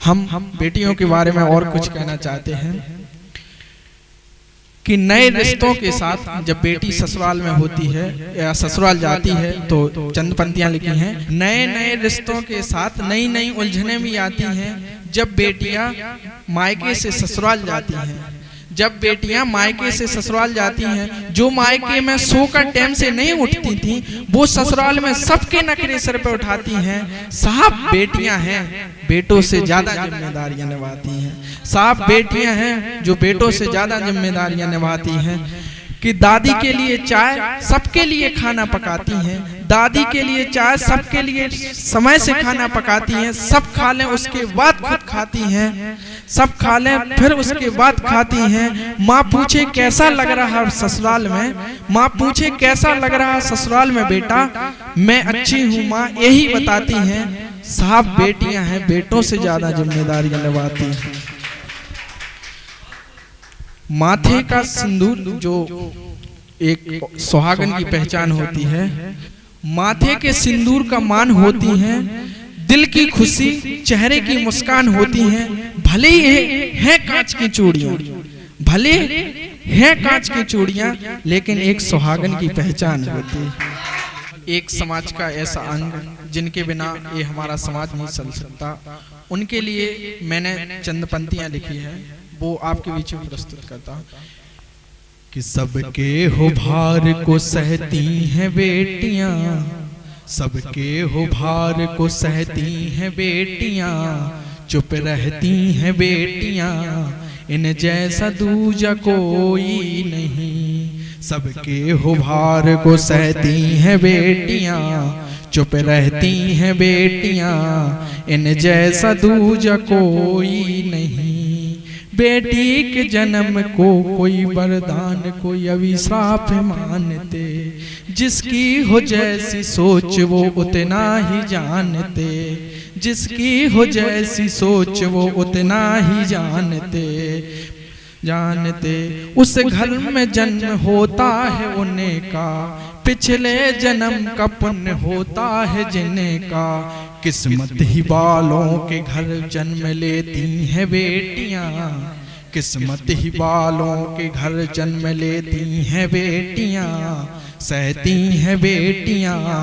हम बेटियों के बारे में और कुछ कहना चाहते हैं कि नए रिश्तों के साथ जब बेटी ससुराल में होती है या ससुराल जाती है तो चंद पंक्तियां लिखी हैं। नए नए रिश्तों के साथ नई नई उलझनें भी आती हैं जब बेटियां मायके से ससुराल जाती हैं। जब बेटियां मायके से ससुराल जाती हैं, जो मायके में सोकर टाइम से नहीं उठती थी वो ससुराल में सबके नखरे सर पे उठाती हैं। साहब बेटियां हैं, बेटों से ज्यादा जिम्मेदारियां निभाती हैं। साहब बेटियां हैं जो बेटों से ज्यादा जिम्मेदारियां निभाती हैं। कि दादी के लिए चाय सबके लिए खाना पकाती हैं, दादी के लिए चाय सबके लिए समय से खाना पकाती हैं। सब खा लें उसके बाद खुद खाती हैं, सब खा लें फिर उसके बाद खाती हैं। माँ पूछे कैसा लग रहा ससुराल में, माँ पूछे कैसा लग रहा ससुराल में बेटा, मैं अच्छी हूँ माँ, यही बताती हैं। साहब बेटियां हैं, बेटों से ज्यादा जिम्मेदारियां निभाती हैं। माथे का सिंदूर जो एक सुहागन की पहचान होती है, माथे के सिंदूर का मान होती है, दिल की खुशी चेहरे की मुस्कान होती है। भले ही है कांच की चूड़ियां, भले है कांच की चूड़ियां, लेकिन एक सुहागन की पहचान होती है। एक समाज का ऐसा अंग जिनके बिना ये हमारा समाज नहीं चल सकता, उनके लिए मैंने चंद पंक्तियां लिखी है, वो आपके बीच में प्रस्तुत करता हूं। कि सबके हो भार को सहती हैं बेटियां, सबके हो भार को सहती हैं बेटियां, चुप रहती हैं बेटियां, इन जैसा दूजा कोई नहीं। सबके हो भार को सहती हैं बेटियां, चुप रहती हैं बेटियां, इन जैसा दूजा कोई नहीं। बेटी के जन्म को कोई वरदान कोई अभिशाप मानते, जिसकी हो जैसी सोच वो उतना ही जानते, जिसकी हो जैसी सोच वो उतना ही जानते। उस घर में जन्म होता है उन्हें का, पिछले जन्म का पुण्य होता है जिन्हें का। किस्मत ही वालों के घर जन्म लेती हैं बेटियां, किस्मत ही वालों के घर जन्म लेती हैं बेटियां, सहती हैं बेटियां,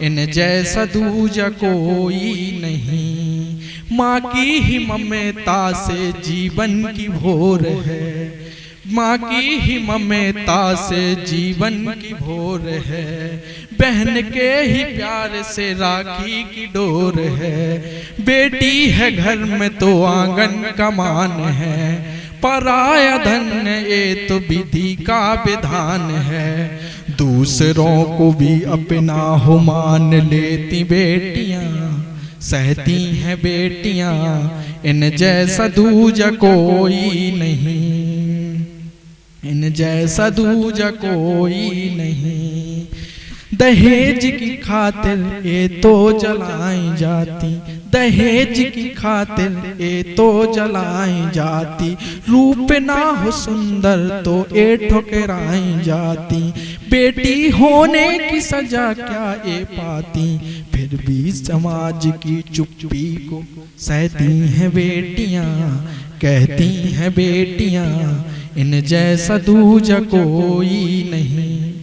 इन जैसा दूजा कोई नहीं। माँ की ही ममता से जीवन की भोर है, माँ की ही ममता से जीवन की भोर है, बहन के ही प्यार से राखी की डोर है। बेटी है घर में तो आंगन का मान है, पराया धन ये तो विधि का विधान है। दूसरों को भी अपना हो मान लेती बेटियां, सहती हैं बेटियां, इन जैसा दूजा कोई नहीं, इन जैसा दूजा कोई नहीं। दहेज की खातिर ये तो जलाई जाती, दहेज की खातिर ये तो जलाई जाती, रूप ना हो सुंदर तो ये ठुकराई जाती। बेटी होने की सजा क्या ये पाती, फिर भी समाज की चुप्पी को सहती हैं बेटियां, कहती हैं बेटियां, इन जैसा दूजा कोई नहीं।